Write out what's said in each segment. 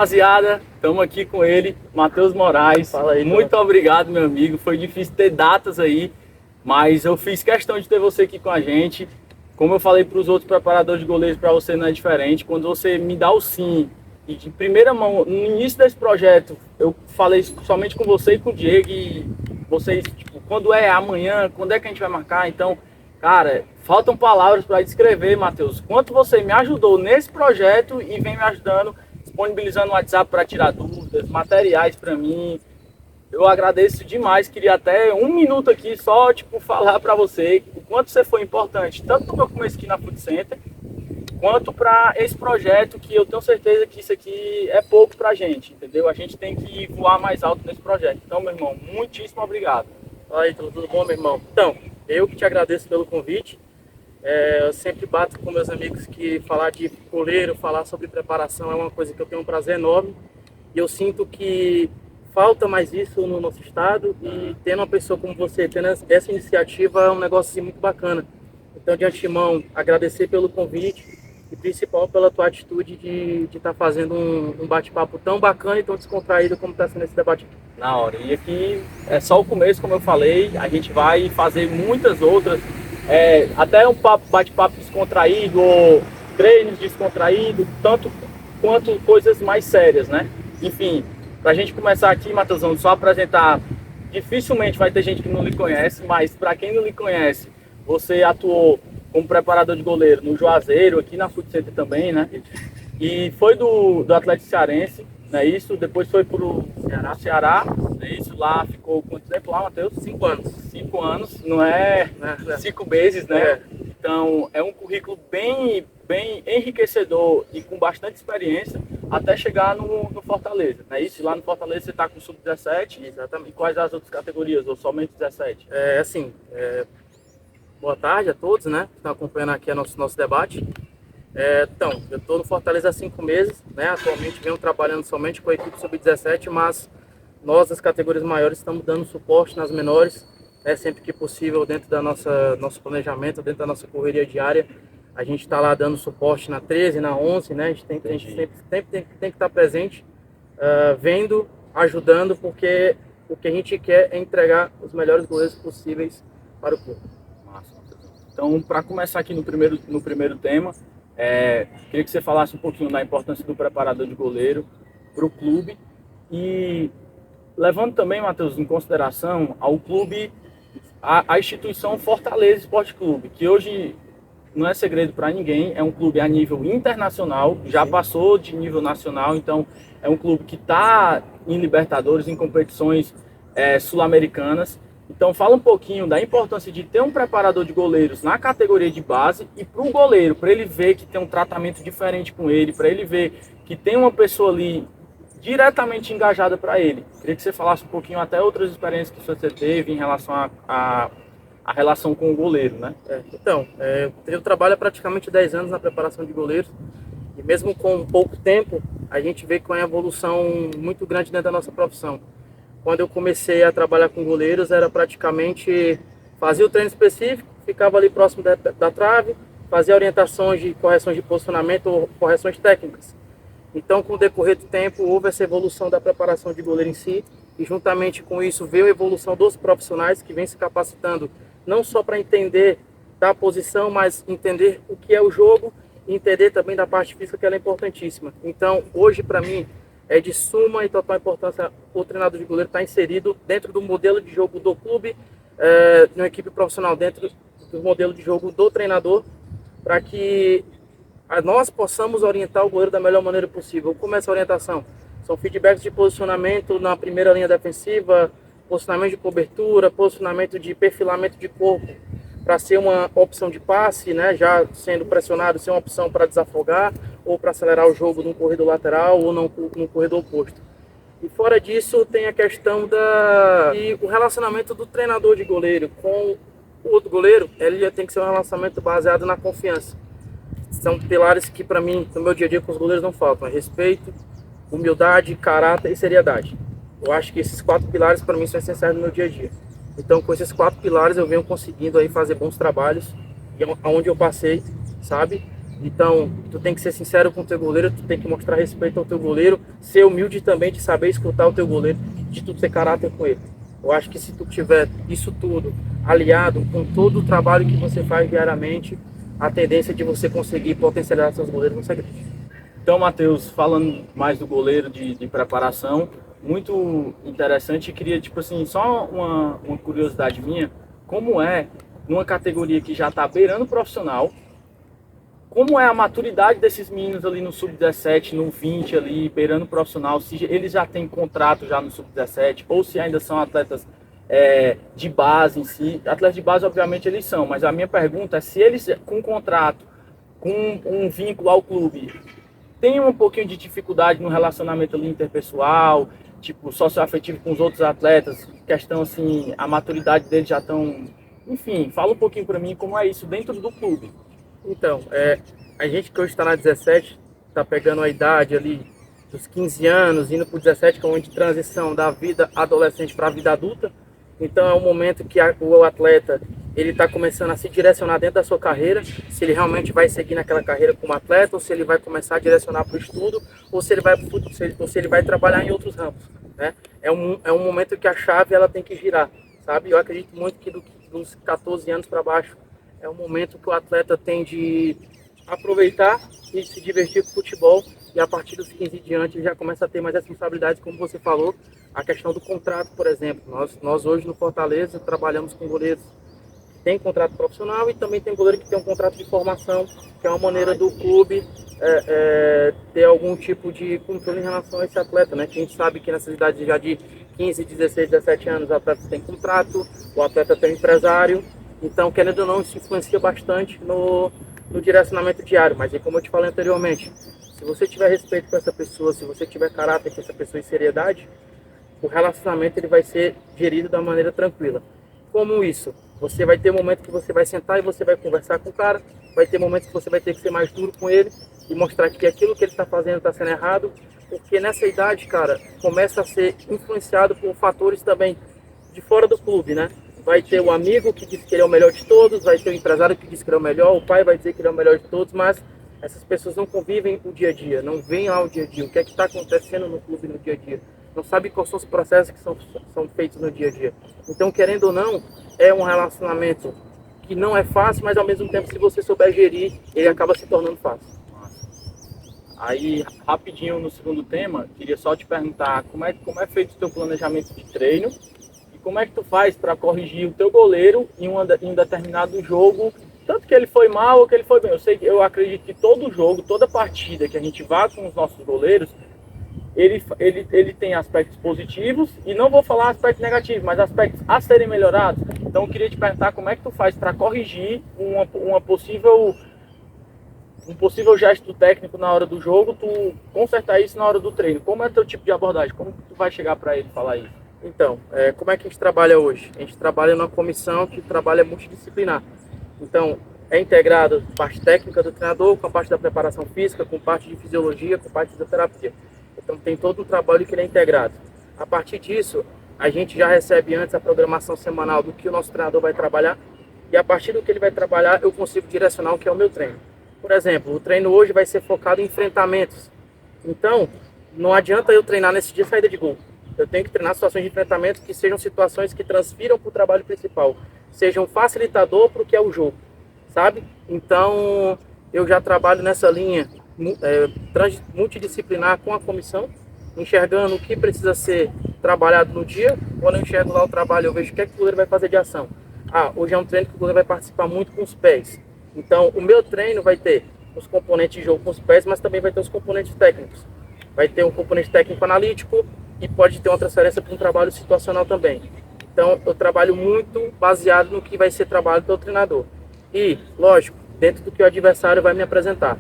Rapaziada, estamos aqui com ele, Matheus Moraes. Fala aí, muito obrigado, meu amigo. Foi difícil ter datas aí, mas eu fiz questão de ter você aqui com a gente. Como eu falei para os outros preparadores de goleiros, para você não é diferente. Quando você me dá o sim, e de primeira mão, no início desse projeto, eu falei somente com você e com o Diego, e vocês, tipo, quando é amanhã, quando é que a gente vai marcar? Então, cara, faltam palavras para descrever, Matheus, quanto você me ajudou nesse projeto e vem me ajudando, disponibilizando o WhatsApp para tirar dúvidas, materiais para mim. Eu agradeço demais, queria até um minuto aqui só, tipo, falar para você o quanto você foi importante, tanto no meu começo aqui na Food Center, quanto para esse projeto, que eu tenho certeza que isso aqui é pouco pra gente, entendeu? A gente tem que voar mais alto nesse projeto. Então, meu irmão, muitíssimo obrigado. Fala aí, tudo bom, meu irmão? Então, eu que te agradeço pelo convite. Eu sempre bato com meus amigos que falar de goleiro, falar sobre preparação é uma coisa que eu tenho um prazer enorme. E eu sinto que falta mais isso no nosso estado, e tendo uma pessoa como você, tendo essa iniciativa, é um negócio assim, muito bacana. Então, de antemão, agradecer pelo convite e principal pela tua atitude de estar fazendo um bate-papo tão bacana e tão descontraído como está sendo esse debate. Na hora. E aqui é só o começo, como eu falei, a gente vai fazer muitas outras, até um bate-papo descontraído, ou treinos descontraídos, tanto quanto coisas mais sérias, né? Enfim, pra gente começar aqui, Matheusão, só apresentar, dificilmente vai ter gente que não lhe conhece, mas para quem não lhe conhece, você atuou como preparador de goleiro no Juazeiro, aqui na Food Center também, né? E foi do Atlético Cearense, né? Isso, depois foi pro Ceará, né? Isso, lá ficou quanto tempo lá, Matheus? 5 anos. 5 anos, não é 5 meses, né? Então, é um currículo bem enriquecedor e com bastante experiência até chegar no Fortaleza, né? Isso, lá no Fortaleza você está com sub-17. Exatamente. E quais as outras categorias, ou somente 17? Boa tarde a todos, né, que estão acompanhando aqui nosso debate. Então, eu estou no Fortaleza há 5 meses, né? Atualmente venho trabalhando somente com a equipe sub-17, mas nós, das categorias maiores, estamos dando suporte nas menores, sempre que possível, dentro da nosso planejamento, dentro da nossa correria diária. A gente está lá dando suporte na 13, na 11, né? A gente sempre tem que estar presente, vendo, ajudando, porque o que a gente quer é entregar os melhores goleiros possíveis para o clube. Então, para começar aqui no primeiro tema, queria que você falasse um pouquinho da importância do preparador de goleiro para o clube, e levando também, Matheus, em consideração ao clube, a instituição Fortaleza Esporte Clube, que hoje não é segredo para ninguém, é um clube a nível internacional, já passou de nível nacional, então é um clube que está em Libertadores, em competições sul-americanas. Então fala um pouquinho da importância de ter um preparador de goleiros na categoria de base, e para o goleiro, para ele ver que tem um tratamento diferente com ele, para ele ver que tem uma pessoa ali diretamente engajada para ele. Queria que você falasse um pouquinho até outras experiências que você teve em relação a relação com o goleiro, né? Eu trabalho há praticamente 10 anos na preparação de goleiros, e mesmo com pouco tempo, a gente vê que é uma evolução muito grande dentro da nossa profissão. Quando eu comecei a trabalhar com goleiros, era praticamente fazia o treino específico, ficava ali próximo da trave, fazia orientações de correções de posicionamento ou correções técnicas. Então, com o decorrer do tempo, houve essa evolução da preparação de goleiro em si, e juntamente com isso veio a evolução dos profissionais que vêm se capacitando não só para entender da posição, mas entender o que é o jogo e entender também da parte física, que ela é importantíssima. Então, hoje, para mim, é de suma e total importância o treinador de goleiro estar inserido dentro do modelo de jogo do clube, de uma equipe profissional, dentro do modelo de jogo do treinador, para que nós possamos orientar o goleiro da melhor maneira possível. Como é essa orientação? São feedbacks de posicionamento na primeira linha defensiva, posicionamento de cobertura, posicionamento de perfilamento de corpo, para ser uma opção de passe, né, já sendo pressionado, ser uma opção para desafogar ou para acelerar o jogo num corredor lateral ou num corredor oposto. E fora disso, tem a questão o relacionamento do treinador de goleiro com o outro goleiro. Ele tem que ser um relacionamento baseado na confiança. São pilares que, para mim, no meu dia a dia com os goleiros não faltam: respeito, humildade, caráter e seriedade. Eu acho que esses 4 pilares, para mim, são essenciais no meu dia a dia. Então, com esses 4 pilares, eu venho conseguindo aí fazer bons trabalhos, e aonde eu passei, sabe? Então, tu tem que ser sincero com o teu goleiro, tu tem que mostrar respeito ao teu goleiro, ser humilde também de saber escutar o teu goleiro, de tu ter caráter com ele. Eu acho que se tu tiver isso tudo aliado com todo o trabalho que você faz diariamente, a tendência de você conseguir potencializar seus goleiros não é grande. Então, Matheus, falando mais do goleiro de preparação, muito interessante. Queria, tipo assim, só uma curiosidade minha, como é, numa categoria que já está beirando profissional, como é a maturidade desses meninos ali no sub-17, no 20 ali, beirando profissional, se eles já têm contrato já no sub-17, ou se ainda são atletas de base em si. Atletas de base, obviamente, eles são, mas a minha pergunta é se eles, com contrato, com um vínculo ao clube, têm um pouquinho de dificuldade no relacionamento ali interpessoal, tipo, socioafetivo com os outros atletas, questão assim, a maturidade deles já estão... Enfim, fala um pouquinho para mim como é isso dentro do clube. Então, a gente que hoje está na 17, está pegando a idade ali dos 15 anos, indo para o 17, que é um momento de transição da vida adolescente para a vida adulta. Então é um momento que o atleta ele está começando a se direcionar dentro da sua carreira, se ele realmente vai seguir naquela carreira como atleta, ou se ele vai começar a direcionar para o estudo, ou se ele vai trabalhar em outros ramos, né? É um momento que a chave ela tem que girar, sabe? Eu acredito muito que dos 14 anos para baixo é um momento que o atleta tem de aproveitar e se divertir com o futebol, e a partir dos 15 em diante ele já começa a ter mais responsabilidades, como você falou, a questão do contrato, por exemplo. Nós hoje no Fortaleza trabalhamos com goleiros que têm contrato profissional e também tem goleiro que tem um contrato de formação, que é uma maneira do clube ter algum tipo de controle em relação a esse atleta, né? Que a gente sabe que nessas idades já de 15, 16, 17 anos o atleta tem contrato, o atleta tem empresário, então querendo ou não isso influencia bastante no direcionamento diário. Mas como eu te falei anteriormente, se você tiver respeito com essa pessoa, se você tiver caráter com essa pessoa e seriedade, o relacionamento ele vai ser gerido da maneira tranquila. Como isso? Você vai ter momentos que você vai sentar e você vai conversar com o cara, vai ter momentos que você vai ter que ser mais duro com ele e mostrar que aquilo que ele está fazendo está sendo errado, porque nessa idade, cara, começa a ser influenciado por fatores também de fora do clube, né? Vai ter o amigo que diz que ele é o melhor de todos, vai ter o empresário que diz que ele é o melhor, o pai vai dizer que ele é o melhor de todos, mas essas pessoas não convivem o dia a dia, não veem lá o dia a dia, o que é que está acontecendo no clube no dia a dia, não sabe quais são os processos que são feitos no dia a dia. Então, querendo ou não, é um relacionamento que não é fácil, mas ao mesmo tempo, se você souber gerir, ele acaba se tornando fácil. Aí, rapidinho no segundo tema, queria só te perguntar como é feito o teu planejamento de treino e como é que tu faz para corrigir o teu goleiro em um determinado jogo, tanto que ele foi mal ou que ele foi bem. Eu acredito que todo jogo, toda partida que a gente vá com os nossos goleiros, ele tem aspectos positivos e não vou falar aspectos negativos, mas aspectos a serem melhorados. Então eu queria te perguntar como é que tu faz para corrigir um possível gesto técnico na hora do jogo, tu consertar isso na hora do treino. Como é teu tipo de abordagem? Como tu vai chegar para ele falar isso? Então, como é que a gente trabalha hoje? A gente trabalha numa comissão que trabalha multidisciplinar. Então, é integrado a parte técnica do treinador com a parte da preparação física, com parte de fisiologia, com parte de fisioterapia. Então tem todo um trabalho que ele é integrado. A partir disso, a gente já recebe antes a programação semanal do que o nosso treinador vai trabalhar, e a partir do que ele vai trabalhar, eu consigo direcionar o que é o meu treino. Por exemplo, o treino hoje vai ser focado em enfrentamentos. Então, não adianta eu treinar nesse dia saída de gol. Eu tenho que treinar situações de enfrentamento que sejam situações que transfiram para o trabalho principal, sejam facilitador para o que é o jogo, sabe? Então, eu já trabalho nessa linha multidisciplinar com a comissão, enxergando o que precisa ser trabalhado no dia. Quando eu enxergo lá o trabalho, eu vejo o que é que o goleiro vai fazer de ação. Hoje é um treino que o goleiro vai participar muito com os pés. Então, o meu treino vai ter os componentes de jogo com os pés, mas também vai ter os componentes técnicos. Vai ter um componente técnico analítico e pode ter uma transferência para um trabalho situacional também. Então, eu trabalho muito baseado no que vai ser trabalho do treinador. E, lógico, dentro do que o adversário vai me apresentar.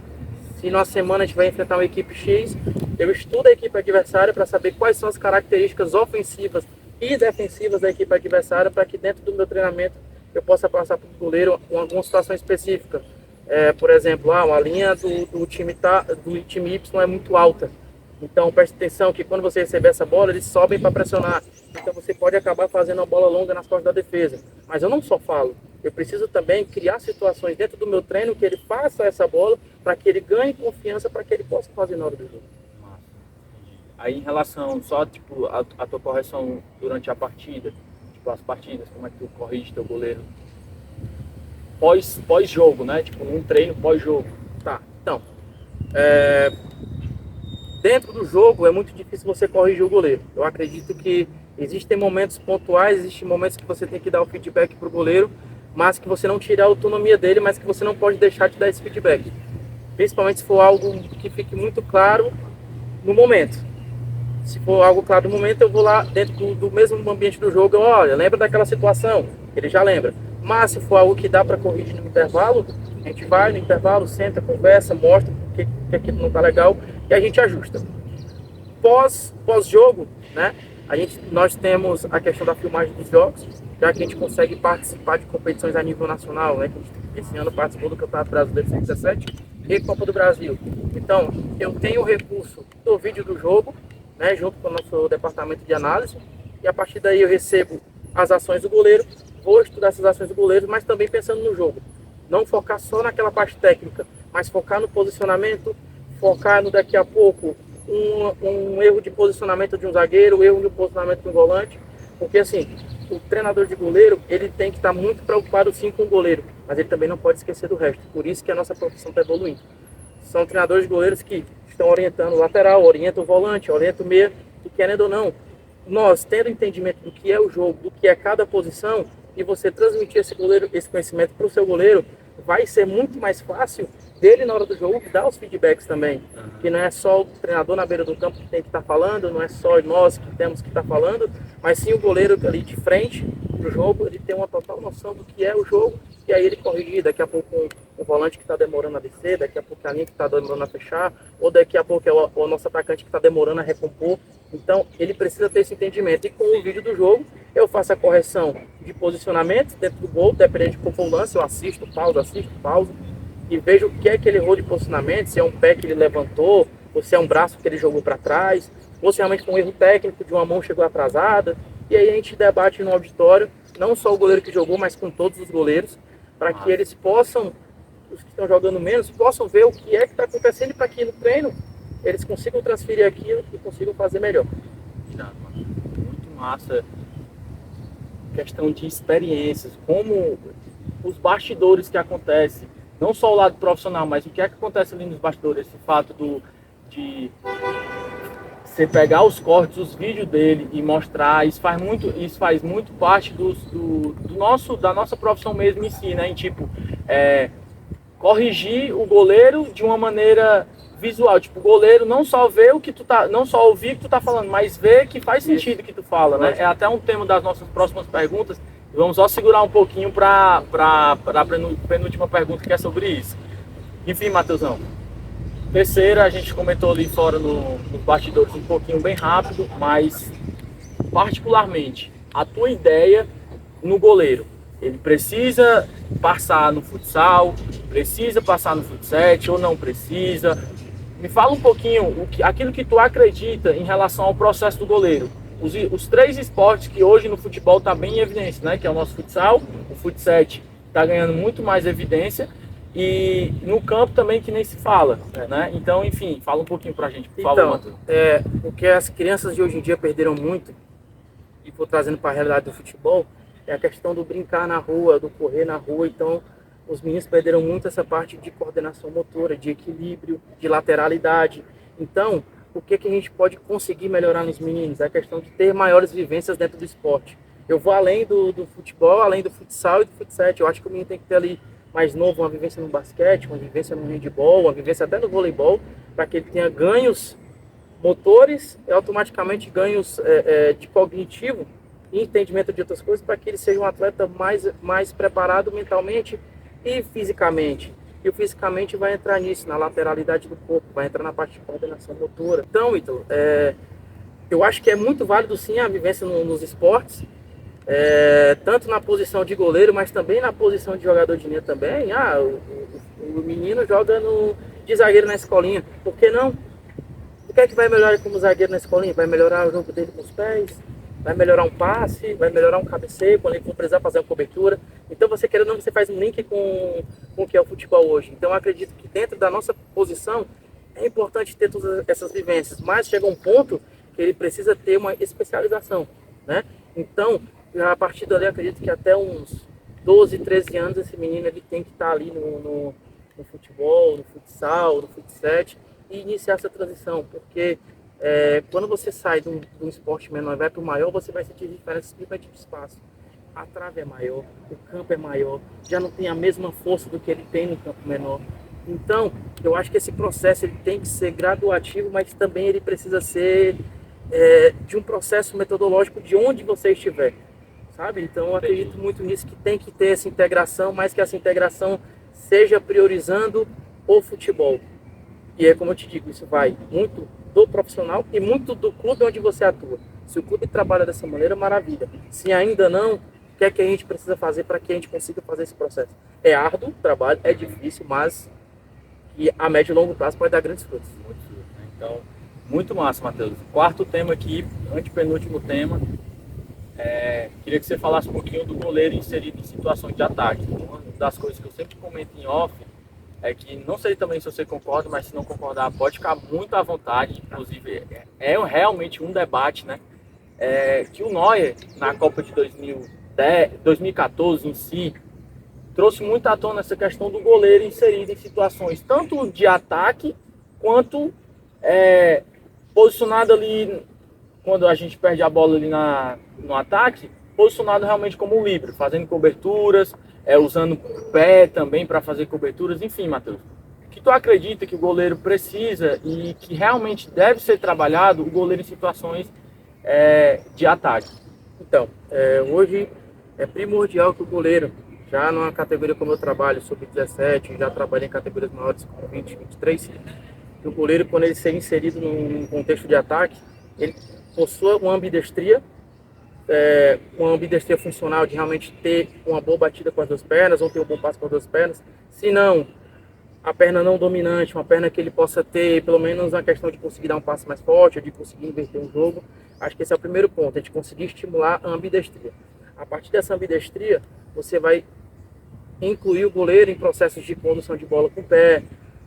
Se na semana a gente vai enfrentar uma equipe X, eu estudo a equipe adversária para saber quais são as características ofensivas e defensivas da equipe adversária, para que dentro do meu treinamento eu possa passar para o goleiro alguma situação específica. Por exemplo, a linha do time Y é muito alta. Então preste atenção que quando você receber essa bola, eles sobem para pressionar. Então você pode acabar fazendo uma bola longa nas costas da defesa. Mas eu não só falo, eu preciso também criar situações dentro do meu treino que ele faça essa bola para que ele ganhe confiança, para que ele possa fazer na hora do jogo. Aí em relação só tipo a tua correção durante a partida, tipo as partidas, como é que tu corrige teu goleiro pós-jogo, né? Tipo num treino pós-jogo. Tá, então, dentro do jogo é muito difícil você corrigir o goleiro. Eu acredito que existem momentos pontuais, existem momentos que você tem que dar o feedback para o goleiro, mas que você não tira a autonomia dele, mas que você não pode deixar de dar esse feedback. Principalmente se for algo que fique muito claro no momento. Se for algo claro no momento, eu vou lá dentro do mesmo ambiente do jogo, olha, lembra daquela situação? Ele já lembra. Mas se for algo que dá para corrigir no intervalo, a gente vai no intervalo, senta, conversa, mostra o que aquilo não está legal e a gente ajusta. Pós-jogo, né? Nós temos a questão da filmagem dos jogos, já que a gente consegue participar de competições a nível nacional, né? Esse ano participou do Campeonato Brasileiro Sub-17 e Copa do Brasil. Então, eu tenho o recurso do vídeo do jogo, né? Junto com o nosso departamento de análise, e a partir daí eu recebo as ações do goleiro, vou estudar essas ações do goleiro, mas também pensando no jogo. Não focar só naquela parte técnica, mas focar no posicionamento, focar no daqui a pouco um erro de posicionamento de um zagueiro, um erro de posicionamento de um volante, porque assim, o treinador de goleiro, ele tem que estar muito preocupado sim com o goleiro, mas ele também não pode esquecer do resto, por isso que a nossa profissão está evoluindo. São treinadores de goleiros que estão orientando o lateral, orientam o volante, orientam o meia, e querendo ou não, nós tendo entendimento do que é o jogo, do que é cada posição, e você transmitir esse conhecimento para o seu goleiro, vai ser muito mais fácil dele na hora do jogo dar os feedbacks também. Que não é só o treinador na beira do campo que tem que estar falando, não é só nós que temos que estar falando, mas sim o goleiro ali de frente do jogo, ele tem uma total noção do que é o jogo, e aí ele corrigir, daqui a pouco o volante que está demorando a descer, daqui a pouco a linha que está demorando a fechar, ou daqui a pouco é o nosso atacante que está demorando a recompor. Então ele precisa ter esse entendimento. E com o vídeo do jogo, eu faço a correção de posicionamento dentro do gol, dependendo de qual for o lance, eu assisto, pauso, e vejo o que é que ele errou de posicionamento, se é um pé que ele levantou, ou se é um braço que ele jogou para trás, ou se realmente foi um erro técnico de uma mão chegou atrasada. E aí a gente debate no auditório, não só o goleiro que jogou, mas com todos os goleiros, para que eles possam, os que estão jogando menos, possam ver o que é que está acontecendo, para que no treino eles consigam transferir aquilo e consigam fazer melhor. Muito massa. Questão de experiências, como os bastidores que acontecem, não só o lado profissional, mas o que é que acontece ali nos bastidores, esse fato de você pegar os cortes, os vídeos dele e mostrar, isso faz muito parte da nossa profissão mesmo em si, né? Em tipo, corrigir o goleiro de uma maneira visual, tipo, o goleiro não só vê não só ouvir o que tu tá falando, mas ver que faz sentido o que tu fala, né? É até um tema das nossas próximas perguntas. Vamos só segurar um pouquinho para a penúltima pergunta, que é sobre isso. Enfim, Matheusão. Terceira, a gente comentou ali fora nos bastidores um pouquinho bem rápido, mas particularmente a tua ideia no goleiro. Ele precisa passar no futsal, precisa passar no futsal ou não precisa? Me fala um pouquinho aquilo que tu acredita em relação ao processo do goleiro. Os três esportes que hoje no futebol está bem em evidência, né? Que é o nosso futsal, o futsal está ganhando muito mais evidência, e no campo também que nem se fala, né? Então, enfim, fala um pouquinho pra gente, por favor, Matheus. O que as crianças de hoje em dia perderam muito, e vou trazendo para a realidade do futebol, é a questão do brincar na rua, do correr na rua. Então, os meninos perderam muito essa parte de coordenação motora, de equilíbrio, de lateralidade. Então, o que a gente pode conseguir melhorar nos meninos? É a questão de ter maiores vivências dentro do esporte. Eu vou além do futebol, além do futsal e do futsal. Eu acho que o menino tem que ter ali mais novo uma vivência no basquete, uma vivência no handebol, uma vivência até no voleibol, para que ele tenha ganhos motores e automaticamente ganhos de cognitivo e entendimento de outras coisas, para que ele seja um atleta mais preparado mentalmente e fisicamente. E o fisicamente vai entrar nisso, na lateralidade do corpo, vai entrar na parte de coordenação motora. Então, Ítalo, eu acho que é muito válido sim a vivência nos esportes, tanto na posição de goleiro, mas também na posição de jogador de linha também. O menino joga de zagueiro na escolinha, por que não? O que é que vai melhorar como zagueiro na escolinha? Vai melhorar o jogo dele com os pés? Vai melhorar um passe? Vai melhorar um cabeceio quando ele for precisar fazer uma cobertura? Então, você querendo ou não, você faz um link com o que é o futebol hoje. Então, eu acredito que dentro da nossa posição é importante ter todas essas vivências, mas chega um ponto que ele precisa ter uma especialização, né? Então, a partir dali, eu acredito que até uns 12, 13 anos, esse menino ele tem que estar ali no futebol, no futsal, no futset, e iniciar essa transição, porque quando você sai de um esporte menor e vai para o maior, você vai sentir diferença simplesmente de espaço. A trave é maior, o campo é maior, já não tem a mesma força do que ele tem no campo menor. Então, eu acho que esse processo ele tem que ser graduativo, mas também ele precisa ser de um processo metodológico de onde você estiver, sabe? Então, eu acredito muito nisso, que tem que ter essa integração, mas que essa integração seja priorizando o futebol. E é como eu te digo, isso vai muito do profissional e muito do clube onde você atua. Se o clube trabalha dessa maneira, maravilha. Se ainda não, o que é que a gente precisa fazer para que a gente consiga fazer esse processo? É árduo o trabalho, é difícil, mas que a médio e longo prazo pode dar grandes frutos. Então, muito massa, Matheus. Quarto tema aqui, antepenúltimo tema. Queria que você falasse um pouquinho do goleiro inserido em situações de ataque. Uma das coisas que eu sempre comento em off é que, não sei também se você concorda, mas se não concordar, pode ficar muito à vontade. Inclusive, é realmente um debate, né? Que o Neuer, na Copa de 2014 em si, trouxe muito à tona essa questão do goleiro inserido em situações tanto de ataque quanto posicionado ali, quando a gente perde a bola ali no ataque, posicionado realmente como líbero, fazendo coberturas, usando o pé também para fazer coberturas. Enfim, Matheus, o que tu acredita que o goleiro precisa e que realmente deve ser trabalhado, o goleiro em situações de ataque? Então, hoje é primordial que o goleiro, já numa categoria como eu trabalho, sub-17, já trabalhei em categorias maiores como 20, 23, que o goleiro, quando ele ser inserido num contexto de ataque, ele possua uma ambidestria funcional de realmente ter uma boa batida com as duas pernas, ou ter um bom passo com as duas pernas. Se não, a perna não dominante, uma perna que ele possa ter, pelo menos na questão de conseguir dar um passo mais forte, ou de conseguir inverter um jogo. Acho que esse é o primeiro ponto, a gente conseguir estimular a ambidestria. A partir dessa ambidestria, você vai incluir o goleiro em processos de condução de bola com o pé,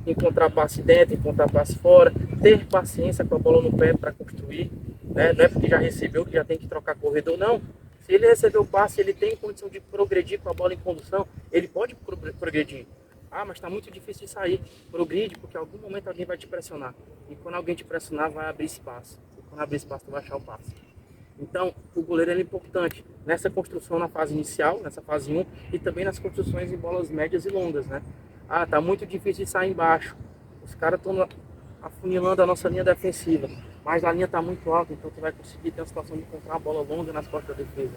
encontrar passe dentro, encontrar passe fora, ter paciência com a bola no pé para construir, né? Não é porque já recebeu que já tem que trocar corredor, não. Se ele recebeu o passe, ele tem condição de progredir com a bola em condução, ele pode progredir. Ah, mas está muito difícil de sair. Progride, porque em algum momento alguém vai te pressionar. E quando alguém te pressionar, vai abrir espaço. E quando abrir espaço, tu vai achar o passe. Então, o goleiro é importante nessa construção na fase inicial, nessa fase 1, e também nas construções em bolas médias e longas, né? Ah, tá muito difícil de sair embaixo. Os caras estão afunilando a nossa linha defensiva, mas a linha está muito alta, então tu vai conseguir ter a situação de encontrar uma bola longa nas costas da defesa.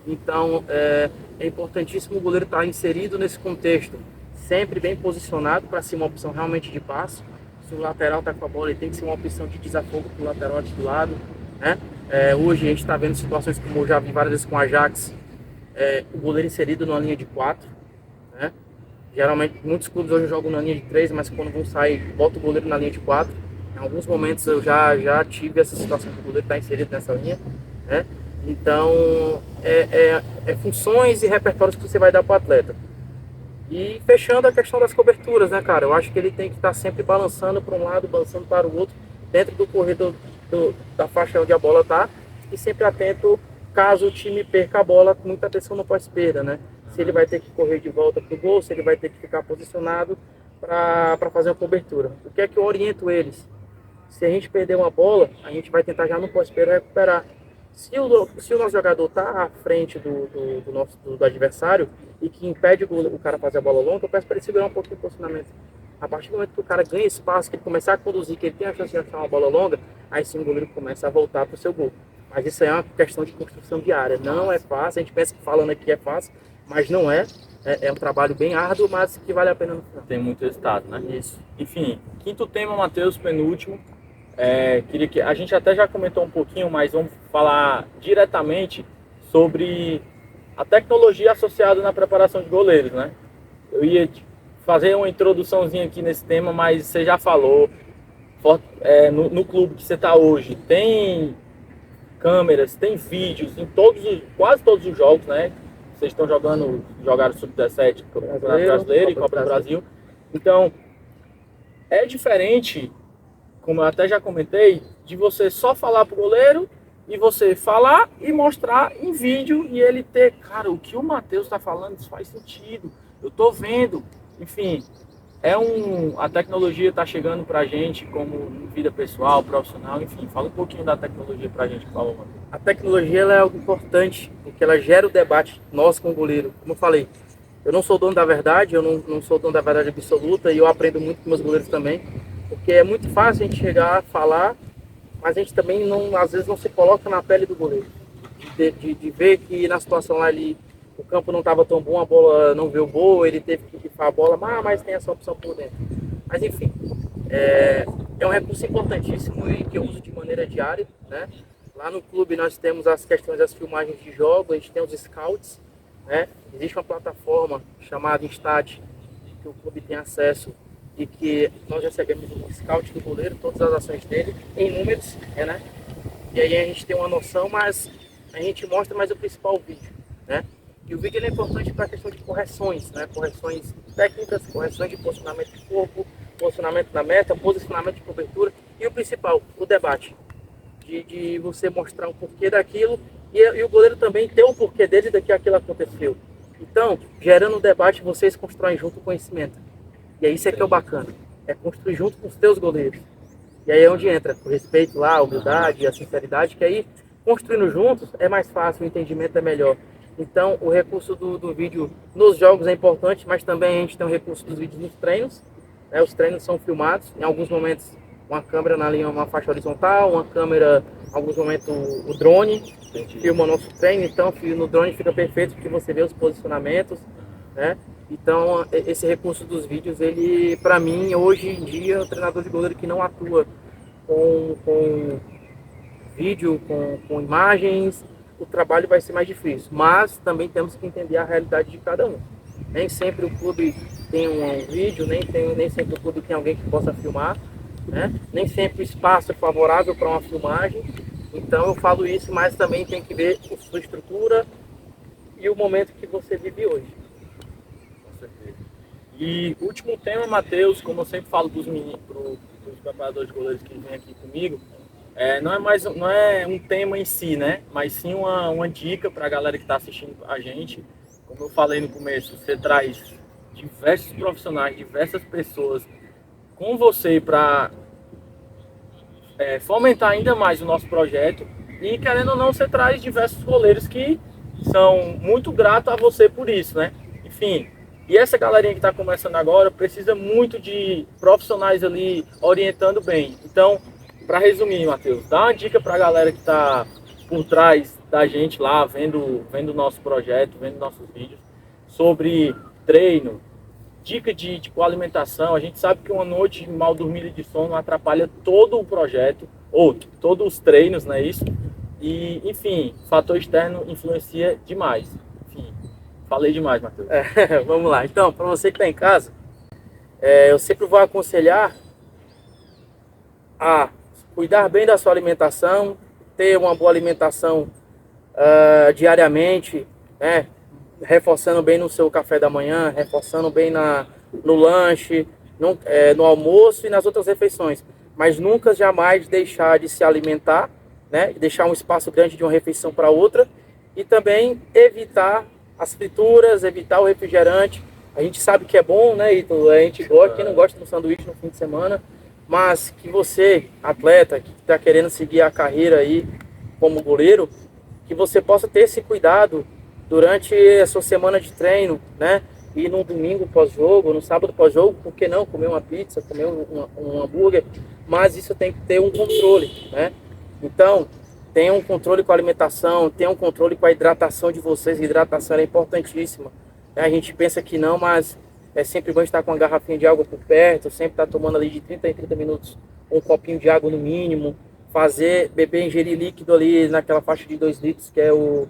Então, é importantíssimo o goleiro estar inserido nesse contexto, sempre bem posicionado para ser uma opção realmente de passe. Se o lateral está com a bola, ele tem que ser uma opção de desafogo para o lateral aqui do lado, né? Hoje a gente está vendo situações como eu já vi várias vezes com o Ajax, o goleiro inserido numa linha de 4, né? Geralmente muitos clubes hoje jogam na linha de 3, mas quando vão sair, bota o goleiro na linha de 4. Em alguns momentos eu já tive essa situação que o goleiro está inserido nessa linha, né? Então, funções e repertórios que você vai dar para o atleta. E fechando a questão das coberturas, né, cara? Eu acho que ele tem que estar sempre balançando para um lado, balançando para o outro, dentro do corredor da faixa onde a bola está, e sempre atento caso o time perca a bola, com muita atenção no pós-perda, né? Se ele vai ter que correr de volta para o gol, se ele vai ter que ficar posicionado para fazer a cobertura. O que é que eu oriento eles? Se a gente perder uma bola, a gente vai tentar já no pós-perda recuperar. Se o nosso jogador está à frente do adversário e que impede o cara fazer a bola longa, eu peço para ele segurar um pouquinho o posicionamento. A partir do momento que o cara ganha espaço, que ele começar a conduzir, que ele tem a chance de achar uma bola longa, aí sim o goleiro começa a voltar para o seu gol. Mas isso aí é uma questão de construção diária. Não é fácil, a gente pensa que falando aqui é fácil, mas não é. É um trabalho bem árduo, mas que vale a pena no final. Tem muito resultado, né? Isso. Enfim, quinto tema, Matheus, penúltimo. Queria que a gente até já comentou um pouquinho, mas vamos falar diretamente sobre a tecnologia associada na preparação de goleiros, né? Eu ia fazer uma introduçãozinha aqui nesse tema, mas você já falou. no clube que você está hoje, tem câmeras, tem vídeos em quase todos os jogos, né? Vocês jogaram Sub-17, Campeonato Brasileiro e Copa do Brasil. Então, é diferente, como eu até já comentei, de você só falar pro goleiro e você falar e mostrar em vídeo e ele ter, cara, o que o Matheus está falando, isso faz sentido, eu tô vendo. Enfim, a tecnologia está chegando pra gente como vida pessoal, profissional, enfim, fala um pouquinho da tecnologia pra gente, por favor, Matheus. A tecnologia ela é algo importante, porque ela gera o debate, nós com o goleiro. Como eu falei, eu não sou dono da verdade, eu não sou dono da verdade absoluta e eu aprendo muito com meus goleiros também, porque é muito fácil a gente chegar a falar, mas a gente também às vezes não se coloca na pele do goleiro. De ver que na situação lá o campo não estava tão bom, a bola não veio boa, ele teve que rifar a bola, mas tem essa opção por dentro. Mas enfim, é um recurso importantíssimo e que eu uso de maneira diária, né? Lá no clube nós temos as questões das filmagens de jogo, a gente tem os scouts, né? Existe uma plataforma chamada Instat, que o clube tem acesso e que nós recebemos o scout do goleiro, todas as ações dele, em números, né? E aí a gente tem uma noção, mas a gente mostra mais o principal vídeo, né? E o vídeo ele é importante para a questão de correções, né? Correções técnicas, correções de posicionamento de corpo, posicionamento na meta, posicionamento de cobertura e o principal, o debate. De você mostrar o porquê daquilo e o goleiro também ter o porquê dele que aquilo aconteceu. Então, gerando um debate, vocês constroem junto o conhecimento. E aí isso é que é o bacana, é construir junto com os teus goleiros. E aí é onde entra o respeito lá, a humildade, a sinceridade, que aí construindo juntos é mais fácil, o entendimento é melhor. Então, o recurso do vídeo nos jogos é importante, mas também a gente tem o recurso dos vídeos nos treinos. Né? Os treinos são filmados, em alguns momentos uma câmera na linha, uma faixa horizontal, uma câmera, em alguns momentos o drone, filma o nosso treino, então no drone fica perfeito porque você vê os posicionamentos, né? Então, esse recurso dos vídeos, ele, para mim, hoje em dia, o treinador de goleiro que não atua com vídeo, com imagens, o trabalho vai ser mais difícil. Mas também temos que entender a realidade de cada um. Nem sempre o clube tem um vídeo, nem sempre o clube tem alguém que possa filmar, né? Nem sempre o espaço é favorável para uma filmagem. Então eu falo isso, mas também tem que ver a sua estrutura e o momento que você vive hoje. Com certeza. E último tema, Matheus, como eu sempre falo para os meninos, para os preparadores de goleiros que vêm aqui comigo, não é um tema em si, né? Mas sim uma dica para a galera que está assistindo a gente. Como eu falei no começo, você traz diversos profissionais, diversas pessoas com você para fomentar ainda mais o nosso projeto e, querendo ou não, você traz diversos goleiros que são muito gratos a você por isso, né? Enfim, e essa galerinha que está começando agora precisa muito de profissionais ali orientando bem. Então, para resumir, Matheus, dá uma dica para a galera que está por trás da gente lá, vendo o nosso projeto, vendo nossos vídeos, sobre treino, dica de alimentação. A gente sabe que uma noite mal dormida de sono atrapalha todo o projeto, ou todos os treinos, não é isso? E, enfim, fator externo influencia demais. Enfim, falei demais, Matheus. Vamos lá. Então, para você que está em casa, eu sempre vou aconselhar a cuidar bem da sua alimentação, ter uma boa alimentação diariamente, né? Reforçando bem no seu café da manhã, reforçando bem no lanche, no almoço e nas outras refeições. Mas nunca, jamais deixar de se alimentar, né? Deixar um espaço grande de uma refeição para outra. E também evitar as frituras, evitar o refrigerante. A gente sabe que é bom, né? E a gente gosta, quem não gosta do sanduíche no fim de semana. Mas que você, atleta, que está querendo seguir a carreira aí como goleiro, que você possa ter esse cuidado durante a sua semana de treino, né? E no domingo pós-jogo, no sábado pós-jogo, por que não comer uma pizza, comer um hambúrguer? Mas isso tem que ter um controle, né? Então, tenha um controle com a alimentação, tenha um controle com a hidratação de vocês. A hidratação é importantíssima. A gente pensa que não, mas é sempre bom estar com uma garrafinha de água por perto, sempre estar tomando ali de 30 em 30 minutos um copinho de água no mínimo, beber, ingerir líquido ali naquela faixa de 2 litros, que é o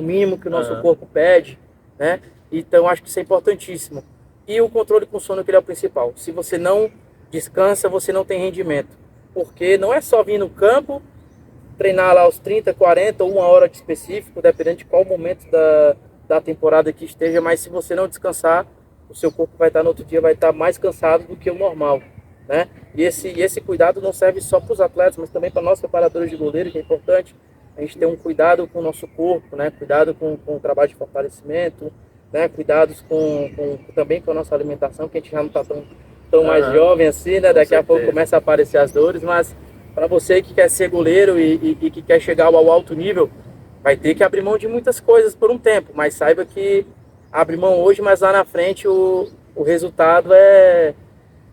mínimo que o nosso corpo pede, né? Então, acho que isso é importantíssimo. E o controle com sono, que ele é o principal. Se você não descansa, você não tem rendimento. porque não é só vir no campo, treinar lá os 30, 40 ou 1 hora de específico, dependendo de qual momento da temporada que esteja, mas se você não descansar, o seu corpo vai estar no outro dia, vai estar mais cansado do que o normal, né? E esse cuidado não serve só para os atletas, mas também para nós preparadores de goleiro, que é importante a gente ter um cuidado com o nosso corpo, né? Cuidado com o trabalho de fortalecimento, né? Cuidados também com a nossa alimentação, que a gente já não está tão mais jovem assim, né? Daqui a pouco começa a aparecer as dores, mas para você que quer ser goleiro e que quer chegar ao alto nível, vai ter que abrir mão de muitas coisas por um tempo, mas saiba que abre mão hoje, mas lá na frente o resultado é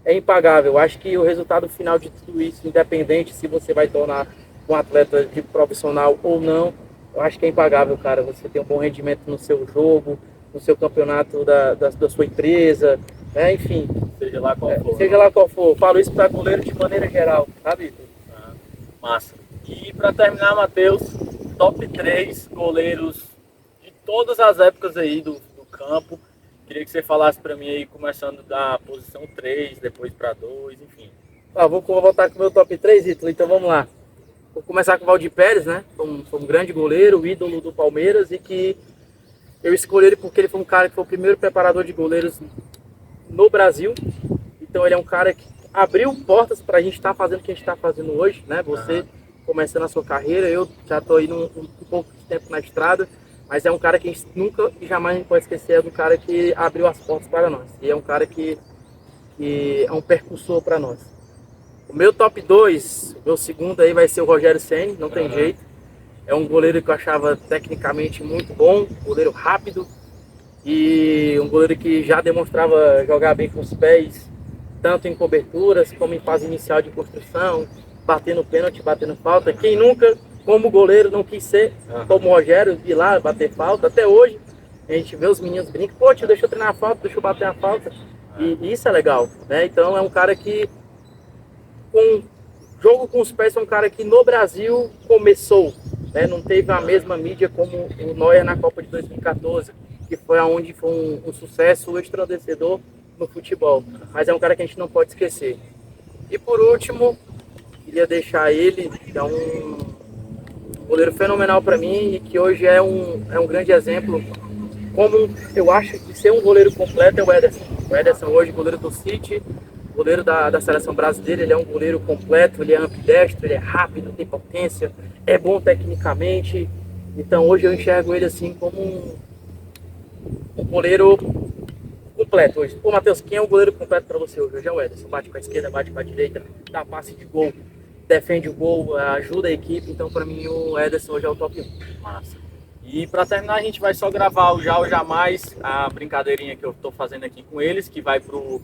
impagável. Eu acho que o resultado final de tudo isso, independente se você vai tornar um atleta de profissional ou não, eu acho que é impagável, cara. Você tem um bom rendimento no seu jogo, no seu campeonato da sua empresa, né? Enfim. Seja lá qual for. Seja lá qual for. Eu falo isso para goleiro de maneira geral, sabe? Massa. E para terminar, Matheus, top 3 goleiros de todas as épocas aí do campo. Queria que você falasse para mim aí, começando da posição 3, depois para 2, enfim. Vou voltar com o meu top 3, Ítalo, então vamos lá. Vou começar com o Valdir Pérez, né? Foi um grande goleiro, ídolo do Palmeiras, e que eu escolhi ele porque ele foi um cara que foi o primeiro preparador de goleiros no Brasil. Então ele é um cara que abriu portas para a gente estar fazendo o que a gente está fazendo hoje, né? Você começando a sua carreira, eu já estou aí um pouco de tempo na estrada, mas é um cara que a gente nunca e jamais pode esquecer, é um cara que abriu as portas para nós. E é um cara que é um percussor para nós. O meu top 2, o meu segundo aí vai ser o Rogério Ceni, não tem jeito. É um goleiro que eu achava tecnicamente muito bom, goleiro rápido e um goleiro que já demonstrava jogar bem com os pés, tanto em coberturas como em fase inicial de construção, batendo pênalti, batendo falta. Quem nunca, como goleiro, não quis ser como o Rogério, ir lá bater falta? Até hoje a gente vê os meninos brincam, pô, tio, deixa eu treinar a falta, deixa eu bater a falta. E isso é legal, né? Então é um cara que, com jogo com os pés, é um cara que no Brasil começou, né? Não teve a mesma mídia como o Neuer na Copa de 2014, que foi onde foi um sucesso estremecedor no futebol. Mas é um cara que a gente não pode esquecer. E por último, queria deixar ele, que é um goleiro fenomenal para mim e que hoje é um grande exemplo, como eu acho que ser um goleiro completo é o Ederson. O Ederson hoje, goleiro do City, goleiro da seleção brasileira, ele é um goleiro completo, ele é ambidestro, ele é rápido, tem potência, é bom tecnicamente. Então hoje eu enxergo ele assim como um goleiro completo hoje. Pô, Matheus, quem é o goleiro completo para você hoje? Hoje é o Ederson. Bate com a esquerda, bate com a direita, dá passe de gol, defende o gol, ajuda a equipe. Então para mim o Ederson hoje é o top 1. Massa. E para terminar, a gente vai só gravar o Já ou Jamais, a brincadeirinha que eu estou fazendo aqui com eles, que vai pro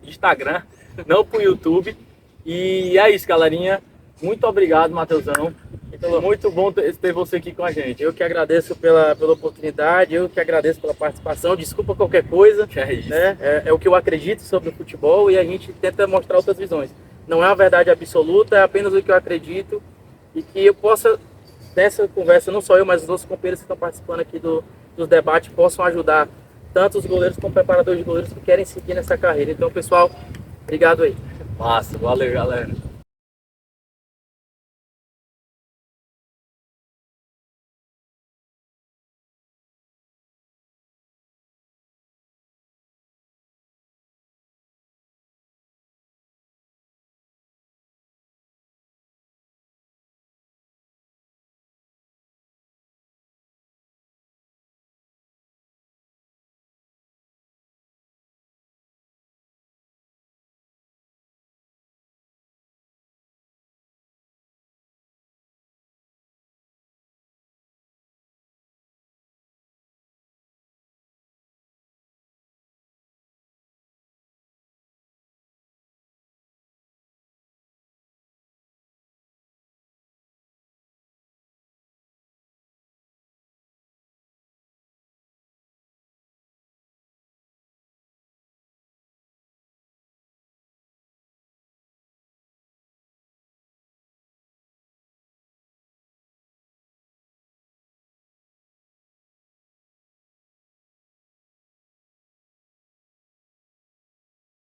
Instagram, não pro YouTube. E é isso, galerinha. Muito obrigado, Matheusão. Muito bom ter você aqui com a gente. Eu que agradeço pela oportunidade, eu que agradeço pela participação. Desculpa qualquer coisa. É isso. Né? É o que eu acredito sobre o futebol e a gente tenta mostrar outras visões. Não é uma verdade absoluta, é apenas o que eu acredito e que eu possa, nessa conversa, não só eu, mas os outros companheiros que estão participando aqui dos debates, possam ajudar tanto os goleiros como preparadores de goleiros que querem seguir nessa carreira. Então, pessoal, obrigado aí. Massa, valeu, galera.